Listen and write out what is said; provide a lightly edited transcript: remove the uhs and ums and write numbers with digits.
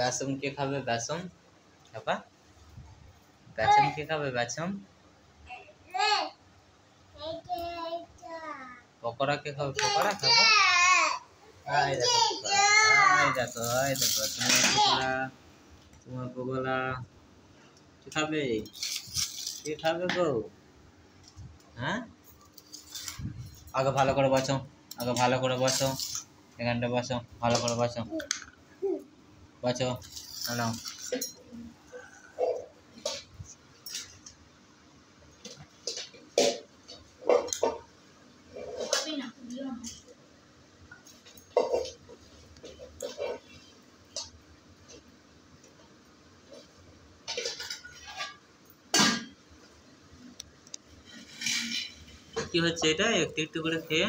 বেসম কে খাবে? বেসম বাবা, বেসম কে খাবে? বেসম পকোড়া কে খাবে? পকোড়া খাবো। এই দেখো পকোড়া, এই দেখো, এই দেখো তোমার পকোড়া, তোমার পকোড়া কে খাবে? কে খাবে গো? হ্যাঁ, আগে ভালো করে বসো, আগে ভালো করে বসো, এখানটা বসো, ভালো করে বসো, বসো। নাও কি হচ্ছে এটা? একটু একটু করে খেয়ে